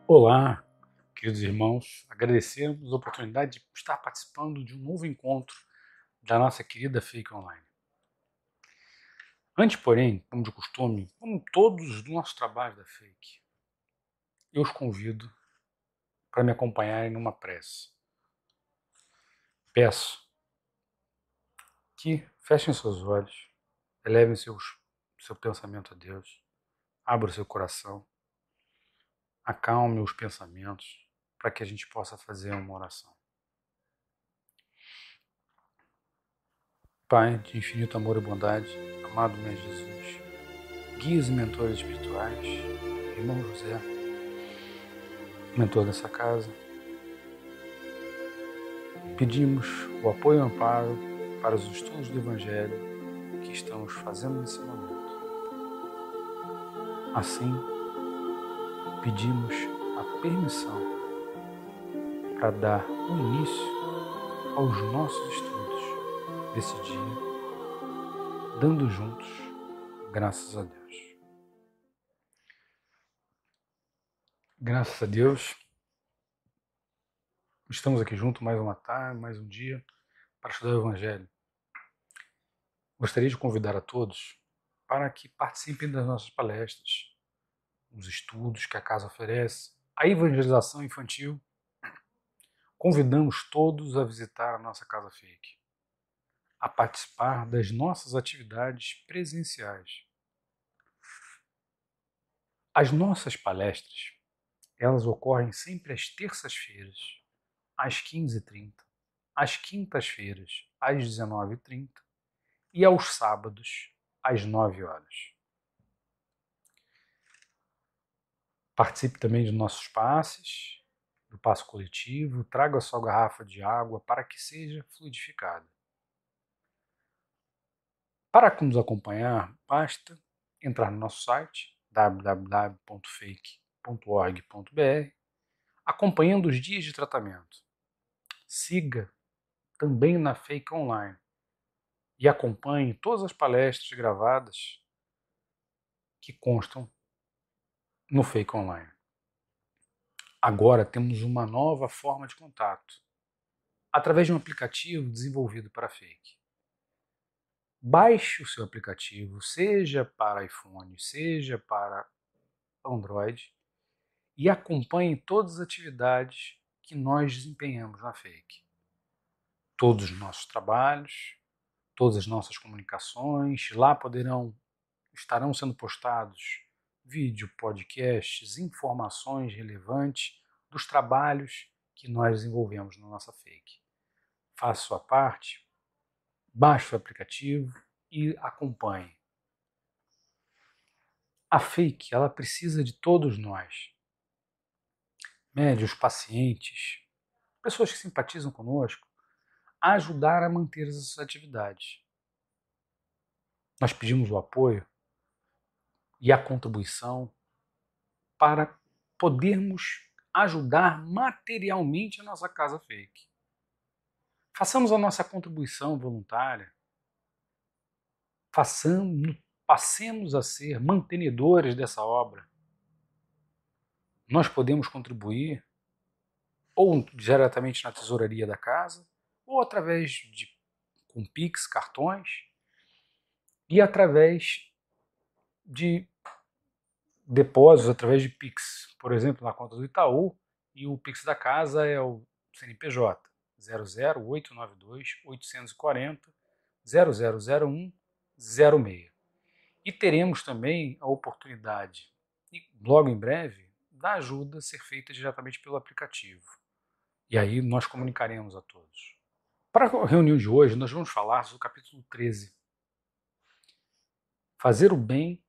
Olá, queridos irmãos, agradecemos a oportunidade de estar participando de um novo encontro da nossa querida Fake Online. Antes, porém, como de costume, como todos os nossos trabalhos da Fake, eu os convido para me acompanharem numa prece. Peço que fechem seus olhos, elevem seu pensamento a Deus, abra o seu coração, acalme os pensamentos para que a gente possa fazer uma oração. Pai de infinito amor e bondade, amado Mestre Jesus, guias e mentores espirituais, irmão José, mentor dessa casa, pedimos o apoio e o amparo para os estudos do Evangelho que estamos fazendo nesse momento. Assim, pedimos a permissão para dar o início aos nossos estudos desse dia, dando juntos graças a Deus. Graças a Deus, estamos aqui juntos mais uma tarde, mais um dia, para estudar o Evangelho. Gostaria de convidar a todos para que participem das nossas palestras, os estudos que a casa oferece, a evangelização infantil. Convidamos todos a visitar a nossa Casa Fake, a participar das nossas atividades presenciais. As nossas palestras, elas ocorrem sempre às terças-feiras, às 15h30, às quintas-feiras, às 19h30 e aos sábados, às 9h. Participe também dos nossos passes, do passo coletivo, traga a sua garrafa de água para que seja fluidificada. Para nos acompanhar, basta entrar no nosso site www.fake.org.br, acompanhando os dias de tratamento. Siga também na Fake Online e acompanhe todas as palestras gravadas que constam no Fake Online. Agora temos uma nova forma de contato, através de um aplicativo desenvolvido para Fake. Baixe o seu aplicativo, seja para iPhone, seja para Android, e acompanhe todas as atividades que nós desempenhamos na Fake. Todos os nossos trabalhos, todas as nossas comunicações, lá estarão sendo postados vídeo, podcasts, informações relevantes dos trabalhos que nós desenvolvemos na nossa Fake. Faça sua parte, baixe o aplicativo e acompanhe. A Fake, ela precisa de todos nós. Médios, pacientes, pessoas que simpatizam conosco, a ajudar a manter essas atividades. Nós pedimos o apoio e a contribuição para podermos ajudar materialmente a nossa Casa Fake. Façamos a nossa contribuição voluntária, passemos a ser mantenedores dessa obra. Nós podemos contribuir ou diretamente na tesouraria da casa, ou através com Pix, cartões, e através de depósitos, através de Pix. Por exemplo, na conta do Itaú, e o Pix da casa é o CNPJ 00892 840 0001 06. E teremos também a oportunidade, logo em breve, da ajuda ser feita diretamente pelo aplicativo. E aí nós comunicaremos a todos. Para a reunião de hoje, nós vamos falar sobre o capítulo 13. Fazer o bem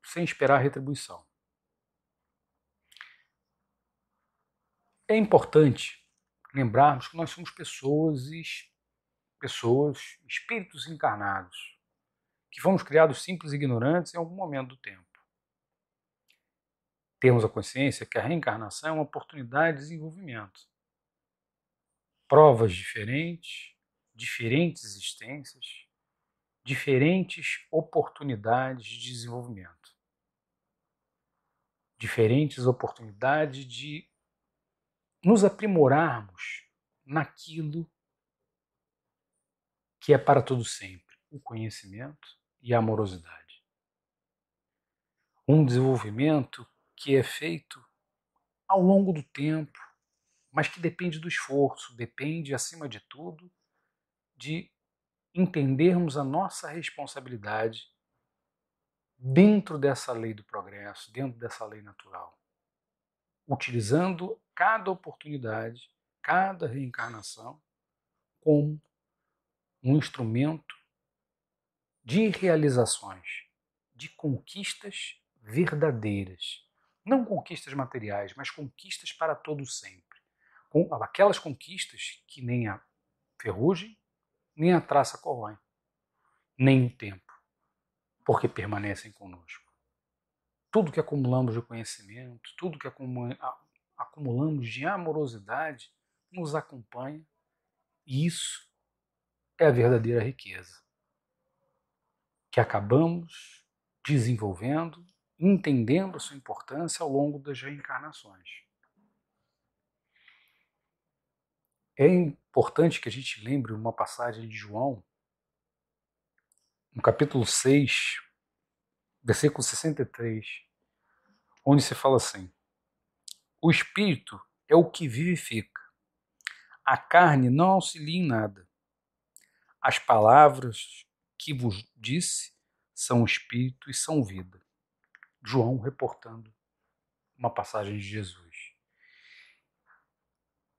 sem esperar retribuição. É importante lembrarmos que nós somos pessoas, espíritos encarnados, que fomos criados simples e ignorantes em algum momento do tempo. Temos a consciência que a reencarnação é uma oportunidade de desenvolvimento. Provas diferentes, diferentes existências, diferentes oportunidades de desenvolvimento. diferentes oportunidades de nos aprimorarmos naquilo que é para todo sempre, o conhecimento e a amorosidade. Um desenvolvimento que é feito ao longo do tempo, mas que depende do esforço, depende, acima de tudo, de entendermos a nossa responsabilidade dentro dessa lei do progresso, dentro dessa lei natural, utilizando cada oportunidade, cada reencarnação como um instrumento de realizações, de conquistas verdadeiras. Não conquistas materiais, mas conquistas para todo sempre. Com aquelas conquistas que nem a ferrugem, nem a traça corrói, nem o tempo, porque permanecem conosco. Tudo que acumulamos de conhecimento, tudo que acumulamos de amorosidade, nos acompanha, e isso é a verdadeira riqueza, que acabamos desenvolvendo, entendendo a sua importância ao longo das reencarnações. É importante que a gente lembre uma passagem de João, no capítulo 6, versículo 63, onde se fala assim: o Espírito é o que vivifica, a carne não auxilia em nada. As palavras que vos disse são Espírito e são vida. João reportando uma passagem de Jesus.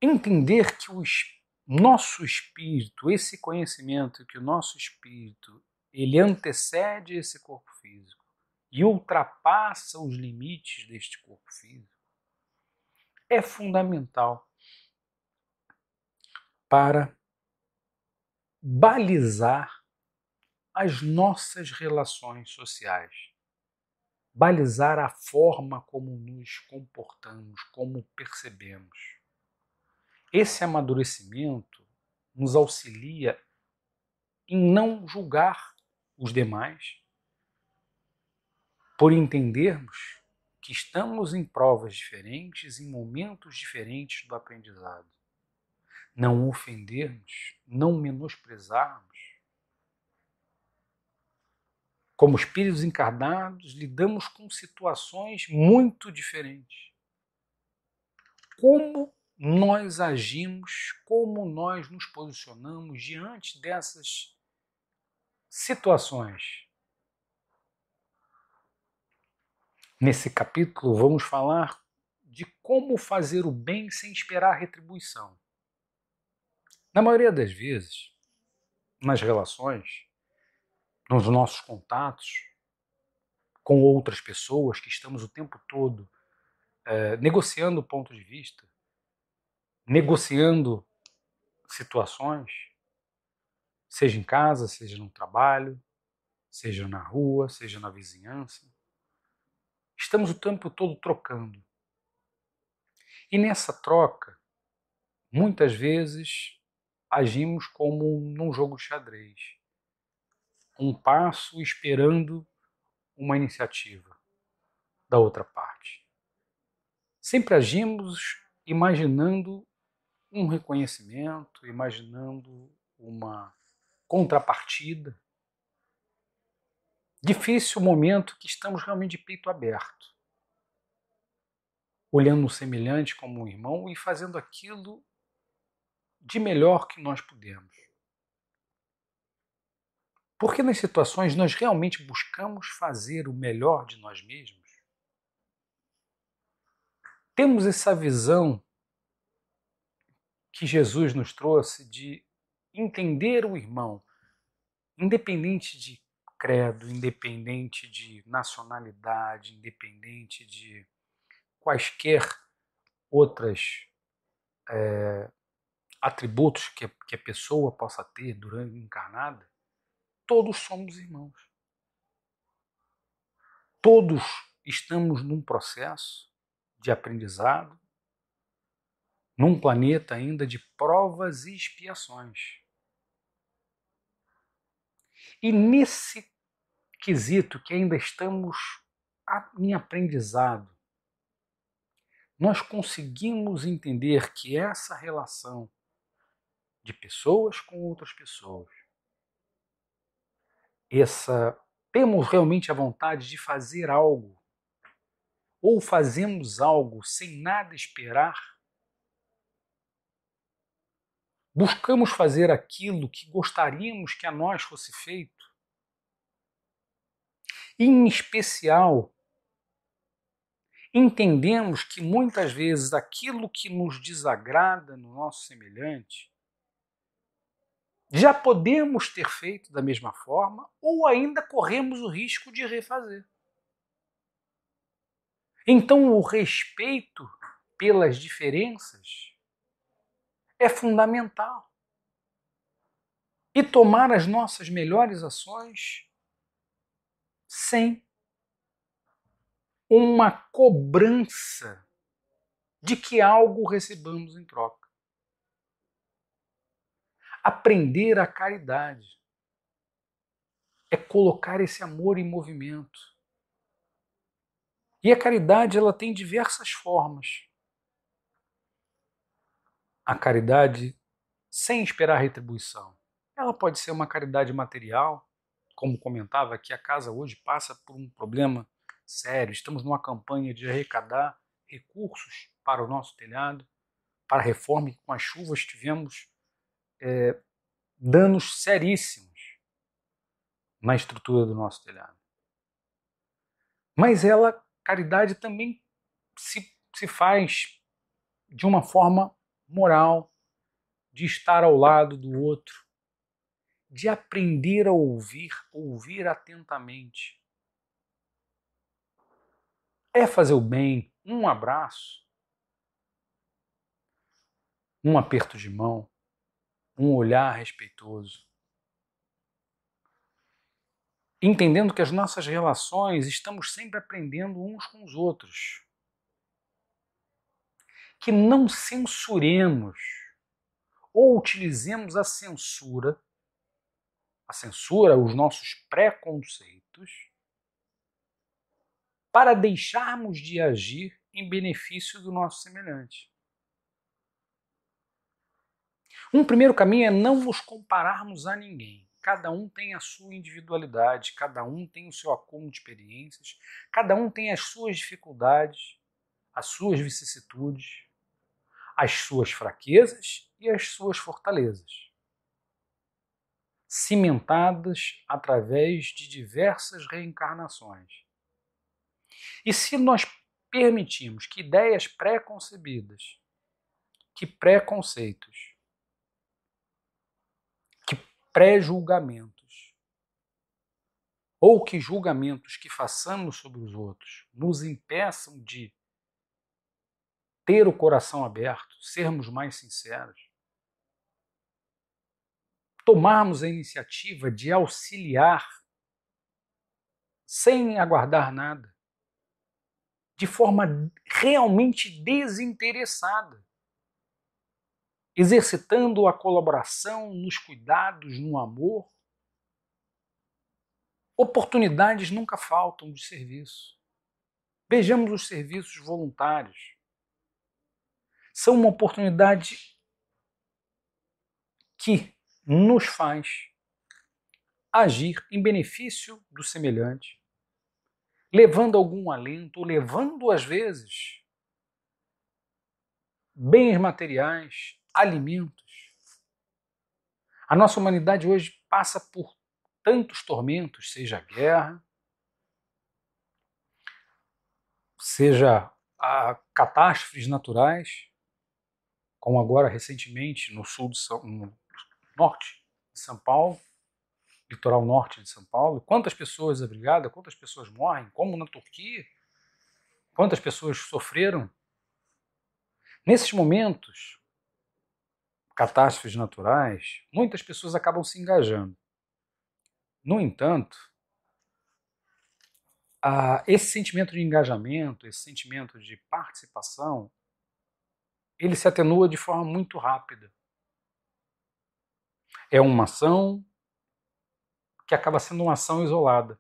Entender que o nosso espírito, esse conhecimento que o nosso espírito, ele antecede esse corpo físico e ultrapassa os limites deste corpo físico, é fundamental para balizar as nossas relações sociais, balizar a forma como nos comportamos, como percebemos. Esse amadurecimento nos auxilia em não julgar os demais, por entendermos que estamos em provas diferentes, em momentos diferentes do aprendizado. Não ofendermos, não menosprezarmos. Como espíritos encarnados, lidamos com situações muito diferentes. Como nós agimos, como nós nos posicionamos diante dessas situações? Nesse capítulo, vamos falar de como fazer o bem sem esperar retribuição. Na maioria das vezes, nas relações, nos nossos contatos com outras pessoas que estamos o tempo todo negociando pontos de vista, negociando situações, seja em casa, seja no trabalho, seja na rua, seja na vizinhança. Estamos o tempo todo trocando. E nessa troca, muitas vezes, agimos como num jogo de xadrez. Um passo esperando uma iniciativa da outra parte. Sempre agimos imaginando um reconhecimento, imaginando uma contrapartida. Difícil o momento que estamos realmente de peito aberto, olhando o semelhante como um irmão e fazendo aquilo de melhor que nós podemos. Porque nas situações nós realmente buscamos fazer o melhor de nós mesmos? Temos essa visão que Jesus nos trouxe de entender o irmão, independente de credo, independente de nacionalidade, independente de quaisquer outras atributos que a pessoa possa ter durante encarnada, todos somos irmãos. Todos estamos num processo de aprendizado, num planeta ainda de provas e expiações. E nesse quesito que ainda estamos em aprendizado, nós conseguimos entender que essa relação de pessoas com outras pessoas, temos realmente a vontade de fazer algo, ou fazemos algo sem nada esperar, buscamos fazer aquilo que gostaríamos que a nós fosse feito, e, em especial, entendemos que muitas vezes aquilo que nos desagrada no nosso semelhante já podemos ter feito da mesma forma ou ainda corremos o risco de refazer. Então, o respeito pelas diferenças é fundamental. E tomar as nossas melhores ações sem uma cobrança de que algo recebamos em troca. Aprender a caridade é colocar esse amor em movimento. E a caridade, ela tem diversas formas. A caridade sem esperar retribuição. Ela pode ser uma caridade material, como comentava aqui, a casa hoje passa por um problema sério. Estamos numa campanha de arrecadar recursos para o nosso telhado, para a reforma, e com as chuvas tivemos danos seríssimos na estrutura do nosso telhado. Mas caridade também se faz de uma forma moral, de estar ao lado do outro, de aprender a ouvir atentamente. É fazer o bem, um abraço, um aperto de mão, um olhar respeitoso. Entendendo que as nossas relações estamos sempre aprendendo uns com os outros. Que não censuremos ou utilizemos a censura, os nossos preconceitos, para deixarmos de agir em benefício do nosso semelhante. Um primeiro caminho é não nos compararmos a ninguém. Cada um tem a sua individualidade, cada um tem o seu acúmulo de experiências, cada um tem as suas dificuldades, as suas vicissitudes, as suas fraquezas e as suas fortalezas, cimentadas através de diversas reencarnações. E se nós permitimos que ideias pré-concebidas, que preconceitos, que pré-julgamentos, ou que julgamentos que façamos sobre os outros nos impeçam de ter o coração aberto, sermos mais sinceros, tomarmos a iniciativa de auxiliar sem aguardar nada, de forma realmente desinteressada, exercitando a colaboração nos cuidados, no amor. Oportunidades nunca faltam de serviço. Vejamos os serviços voluntários. São uma oportunidade que nos faz agir em benefício do semelhante, levando algum alento, levando às vezes bens materiais, alimentos. A nossa humanidade hoje passa por tantos tormentos, seja a guerra, seja a catástrofes naturais, como agora recentemente no norte de São Paulo, litoral norte de São Paulo. Quantas pessoas abrigadas, quantas pessoas morrem, como na Turquia, quantas pessoas sofreram. Nesses momentos, catástrofes naturais, muitas pessoas acabam se engajando. No entanto, esse sentimento de engajamento, esse sentimento de participação, ele se atenua de forma muito rápida. É uma ação que acaba sendo uma ação isolada.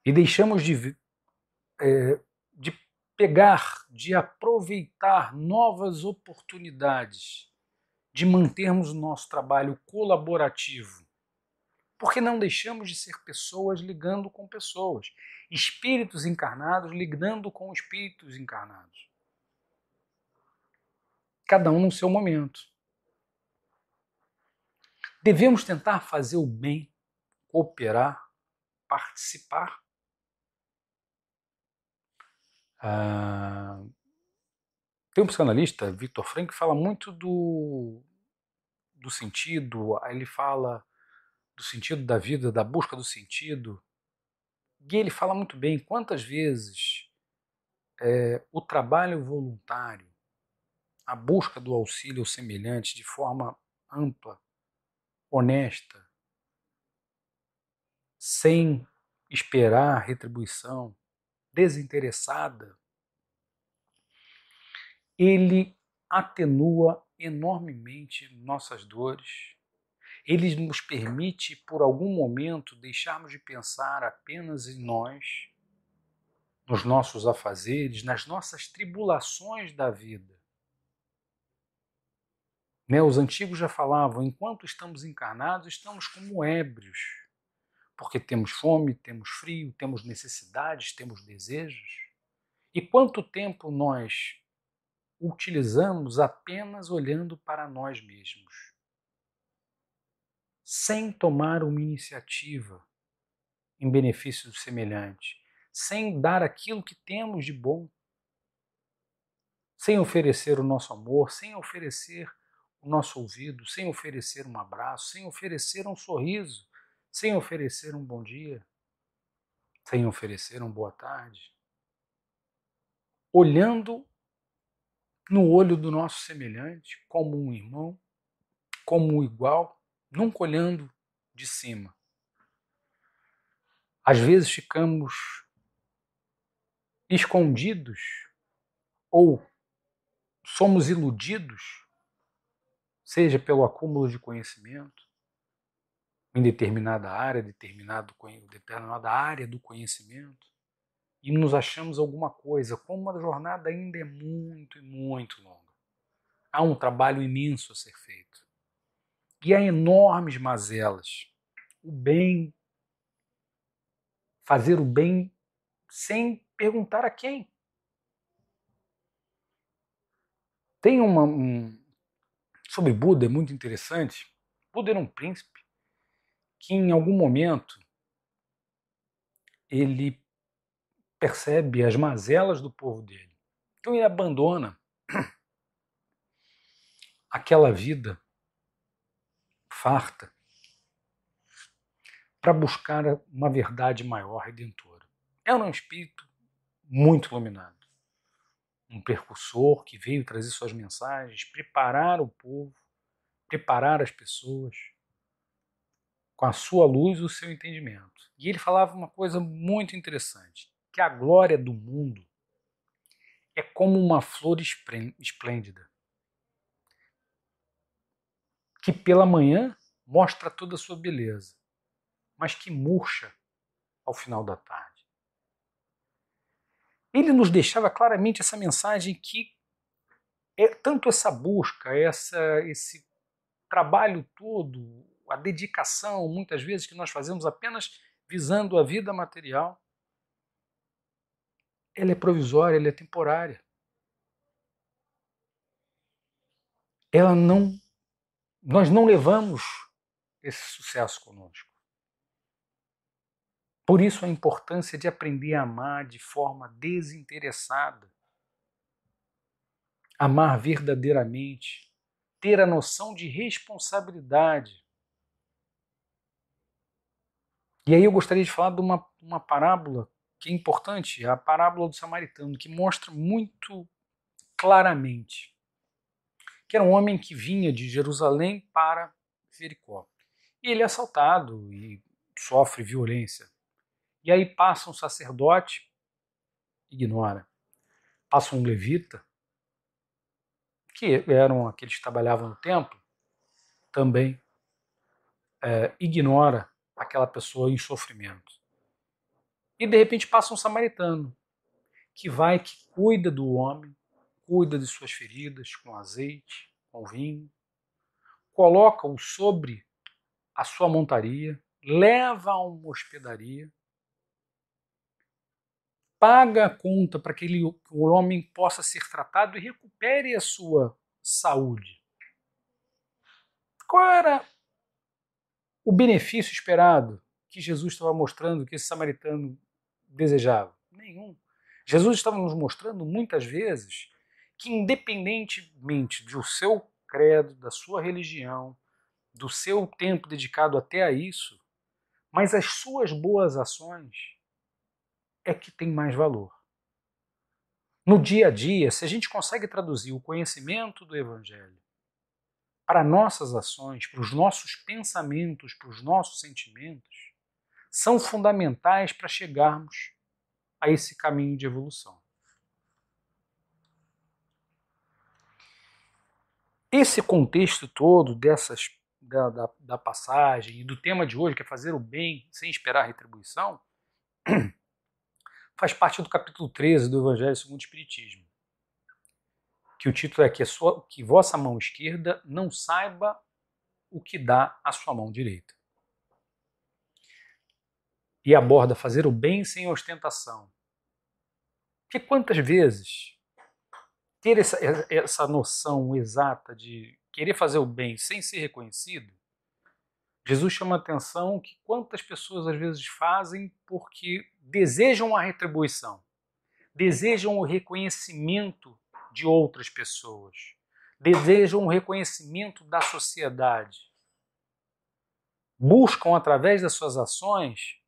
E deixamos de de aproveitar novas oportunidades, de mantermos o nosso trabalho colaborativo, porque não deixamos de ser pessoas lidando com pessoas, espíritos encarnados lidando com espíritos encarnados. Cada um no seu momento. Devemos tentar fazer o bem, cooperar, participar. Tem um psicanalista, Viktor Frankl, que fala muito do sentido, ele fala do sentido da vida, da busca do sentido. E ele fala muito bem quantas vezes o trabalho voluntário, a busca do auxílio ao semelhante de forma ampla, honesta, sem esperar retribuição, desinteressada, ele atenua enormemente nossas dores. Ele nos permite, por algum momento, deixarmos de pensar apenas em nós, nos nossos afazeres, nas nossas tribulações da vida. Os antigos já falavam, enquanto estamos encarnados, estamos como ébrios, porque temos fome, temos frio, temos necessidades, temos desejos. E quanto tempo nós utilizamos apenas olhando para nós mesmos, sem tomar uma iniciativa em benefício do semelhante, sem dar aquilo que temos de bom, sem oferecer o nosso amor, sem oferecer o nosso ouvido, sem oferecer um abraço, sem oferecer um sorriso, sem oferecer um bom dia, sem oferecer uma boa tarde, olhando no olho do nosso semelhante como um irmão, como um igual, nunca olhando de cima. Às vezes ficamos escondidos ou somos iludidos, seja pelo acúmulo de conhecimento, em determinada área do conhecimento, e nos achamos alguma coisa, como a jornada ainda é muito e muito longa. Há um trabalho imenso a ser feito. E há enormes mazelas. O bem, fazer o bem sem perguntar a quem. Tem sobre Buda, é muito interessante. Buda era um príncipe que em algum momento ele percebe as mazelas do povo dele. Então ele abandona aquela vida farta para buscar uma verdade maior, redentora. Era um espírito muito iluminado, um precursor que veio trazer suas mensagens, preparar o povo, preparar as pessoas com a sua luz e o seu entendimento. E ele falava uma coisa muito interessante, que a glória do mundo é como uma flor esplêndida, que pela manhã mostra toda a sua beleza, mas que murcha ao final da tarde. Ele nos deixava claramente essa mensagem que tanto essa busca, esse trabalho todo, a dedicação, muitas vezes, que nós fazemos apenas visando a vida material, ela é provisória, ela é temporária. Nós não levamos esse sucesso conosco. Por isso a importância de aprender a amar de forma desinteressada, amar verdadeiramente, ter a noção de responsabilidade. E aí eu gostaria de falar de uma parábola que é importante, a parábola do samaritano, que mostra muito claramente que era um homem que vinha de Jerusalém para Jericó. E ele é assaltado e sofre violência. E aí passa um sacerdote, ignora. Passa um levita, que eram aqueles que trabalhavam no templo, também ignora aquela pessoa em sofrimento. E de repente passa um samaritano. que cuida do homem, cuida de suas feridas com azeite, com vinho, coloca-o sobre a sua montaria, leva a uma hospedaria, paga a conta para que o homem possa ser tratado e recupere a sua saúde. Qual era o benefício esperado que Jesus estava mostrando que esse samaritano desejava? Nenhum. Jesus estava nos mostrando muitas vezes que, independentemente do seu credo, da sua religião, do seu tempo dedicado até a isso, mas as suas boas ações é que tem mais valor. No dia a dia, se a gente consegue traduzir o conhecimento do Evangelho para nossas ações, para os nossos pensamentos, para os nossos sentimentos, são fundamentais para chegarmos a esse caminho de evolução. Esse contexto todo da passagem e do tema de hoje, que é fazer o bem sem esperar retribuição, faz parte do capítulo 13 do Evangelho segundo o Espiritismo, que o título é que vossa mão esquerda não saiba o que dá a sua mão direita. E aborda fazer o bem sem ostentação. Porque quantas vezes ter essa noção exata de querer fazer o bem sem ser reconhecido, Jesus chama a atenção que quantas pessoas às vezes fazem porque desejam a retribuição, desejam o reconhecimento de outras pessoas, desejam o reconhecimento da sociedade, buscam através das suas ações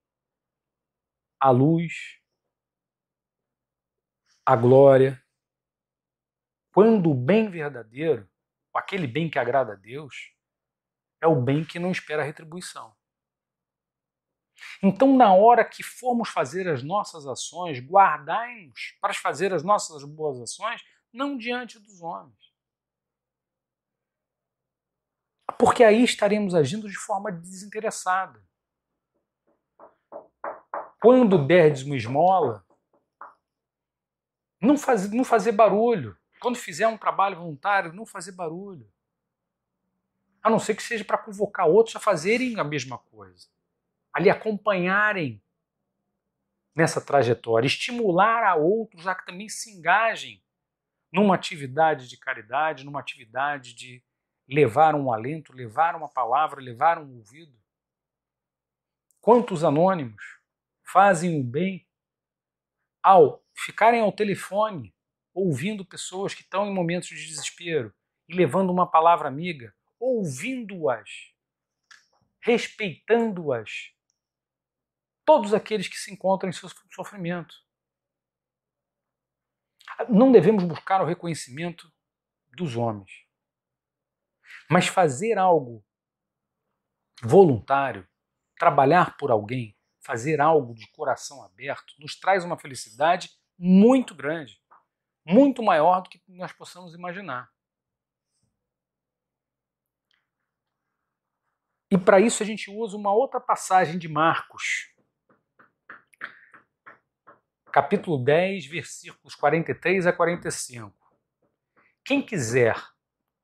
a luz, a glória, quando o bem verdadeiro, aquele bem que agrada a Deus, é o bem que não espera retribuição. Então, na hora que formos fazer as nossas ações, guardai-nos para fazer as nossas boas ações, não diante dos homens. Porque aí estaremos agindo de forma desinteressada. Quando derdes uma esmola, não fazer barulho. Quando fizer um trabalho voluntário, não fazer barulho. A não ser que seja para convocar outros a fazerem a mesma coisa. Ali acompanharem nessa trajetória, estimular a outros a que também se engajem numa atividade de caridade, numa atividade de levar um alento, levar uma palavra, levar um ouvido. Quantos anônimos fazem o bem ao ficarem ao telefone ouvindo pessoas que estão em momentos de desespero e levando uma palavra amiga, ouvindo-as, respeitando-as, todos aqueles que se encontram em seu sofrimento. Não devemos buscar o reconhecimento dos homens, mas fazer algo voluntário, trabalhar por alguém, fazer algo de coração aberto, nos traz uma felicidade muito grande, muito maior do que nós possamos imaginar. E para isso a gente usa uma outra passagem de Marcos, capítulo 10, versículos 43 a 45. Quem quiser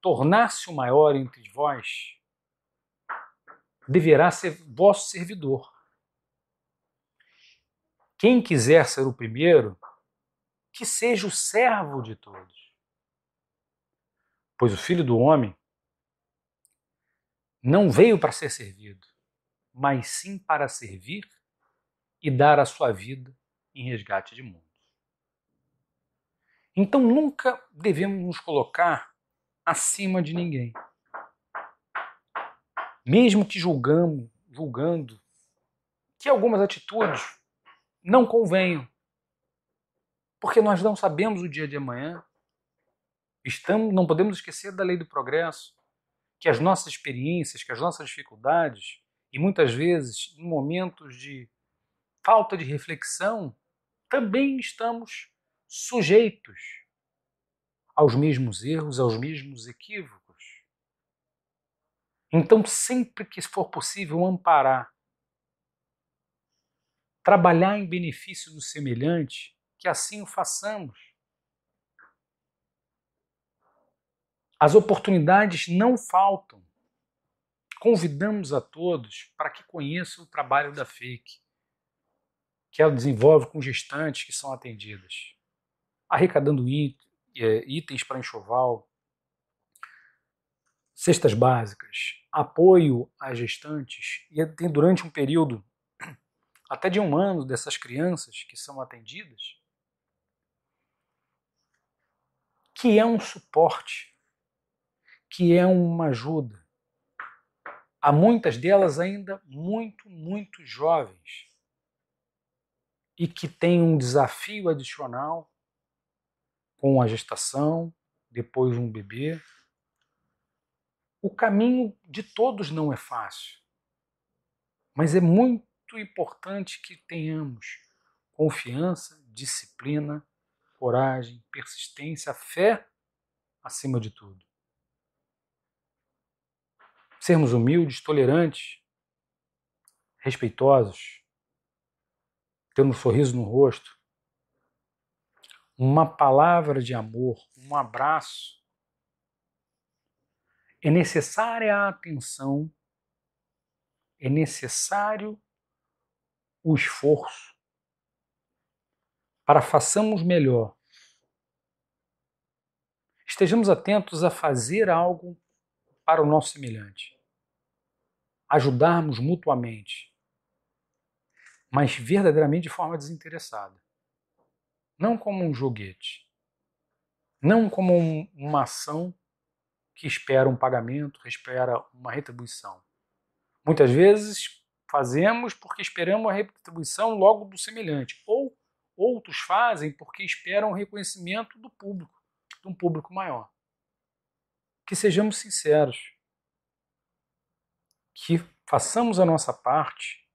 tornar-se o maior entre vós, deverá ser vosso servidor. Quem quiser ser o primeiro, que seja o servo de todos. Pois o Filho do Homem não veio para ser servido, mas sim para servir e dar a sua vida em resgate de mundos. Então nunca devemos nos colocar acima de ninguém. Mesmo que julgando que algumas atitudes não convenham, porque nós não sabemos o dia de amanhã. Não podemos esquecer da lei do progresso, que as nossas experiências, que as nossas dificuldades, e muitas vezes em momentos de falta de reflexão, também estamos sujeitos aos mesmos erros, aos mesmos equívocos. Então, sempre que for possível amparar, trabalhar em benefício do semelhante, que assim o façamos. As oportunidades não faltam. Convidamos a todos para que conheçam o trabalho da FEIC, que ela desenvolve com gestantes que são atendidas, arrecadando itens para enxoval, cestas básicas, apoio às gestantes, e tem durante um período até de 1 ano dessas crianças que são atendidas, que é um suporte, que é uma ajuda. Há muitas delas ainda muito jovens e que têm um desafio adicional com a gestação, depois um bebê. O caminho de todos não é fácil, mas é muito importante que tenhamos confiança, disciplina, coragem, persistência, fé acima de tudo. Sermos humildes, tolerantes, respeitosos, ter um sorriso no rosto, uma palavra de amor, um abraço. É necessária a atenção, é necessário o esforço para façamos melhor. Estejamos atentos a fazer algo para o nosso semelhante. Ajudarmos mutuamente, mas verdadeiramente de forma desinteressada. Não como um joguete. Não como uma ação que espera um pagamento, que espera uma retribuição. Muitas vezes fazemos porque esperamos a retribuição logo do semelhante, ou outros fazem porque esperam o reconhecimento do público, de um público maior. Que sejamos sinceros, que façamos a nossa parte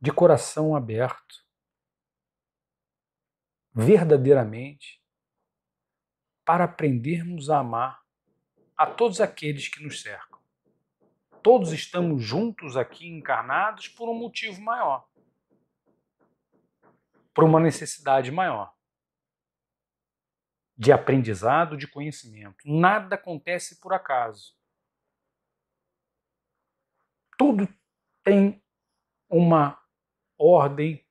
de coração aberto, verdadeiramente, para aprendermos a amar a todos aqueles que nos cercam. Todos estamos juntos aqui encarnados por um motivo maior, por uma necessidade maior de aprendizado, de conhecimento. Nada acontece por acaso. Tudo tem uma ordem,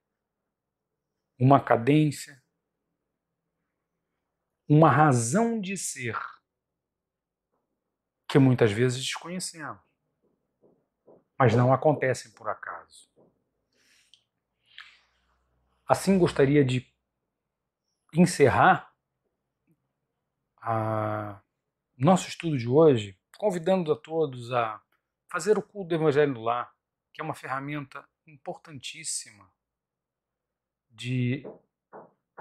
uma cadência, uma razão de ser que muitas vezes desconhecemos, mas não acontecem por acaso. Assim, gostaria de encerrar nosso estudo de hoje, convidando a todos a fazer o culto do Evangelho no Lar, que é uma ferramenta importantíssima de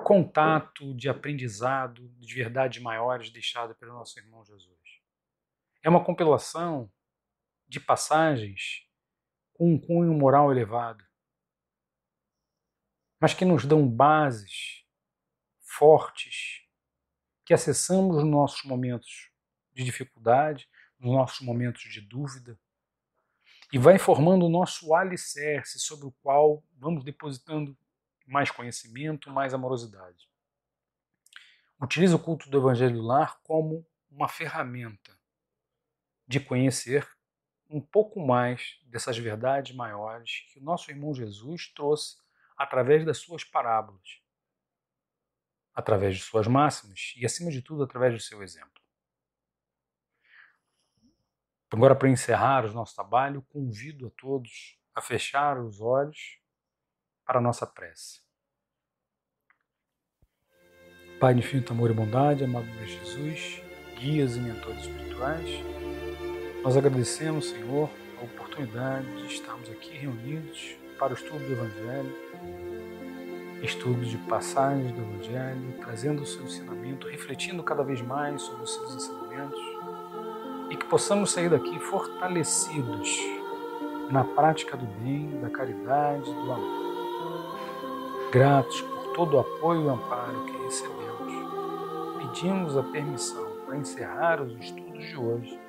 contato, de aprendizado, de verdades maiores deixada pelo nosso irmão Jesus. É uma compilação de passagens com um cunho moral elevado, mas que nos dão bases fortes que acessamos nos nossos momentos de dificuldade, nos nossos momentos de dúvida, e vai formando o nosso alicerce sobre o qual vamos depositando mais conhecimento, mais amorosidade. Utiliza o culto do Evangelho do Lar como uma ferramenta de conhecer um pouco mais dessas verdades maiores que o nosso irmão Jesus trouxe através das suas parábolas, através de suas máximas e, acima de tudo, através do seu exemplo. Agora, para encerrar o nosso trabalho, convido a todos a fechar os olhos para a nossa prece. Pai de infinito amor e bondade, amado Mestre Jesus, guias e mentores espirituais, nós agradecemos, Senhor, a oportunidade de estarmos aqui reunidos para o estudo do Evangelho, estudo de passagens do Evangelho, trazendo o seu ensinamento, refletindo cada vez mais sobre os seus ensinamentos e que possamos sair daqui fortalecidos na prática do bem, da caridade, do amor. Gratos por todo o apoio e amparo que recebemos, pedimos a permissão para encerrar os estudos de hoje,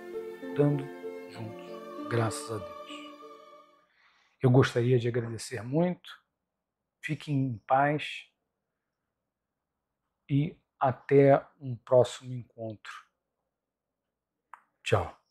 dando juntos graças a Deus. Eu gostaria de agradecer muito Fiquem em paz e até um próximo encontro. Tchau.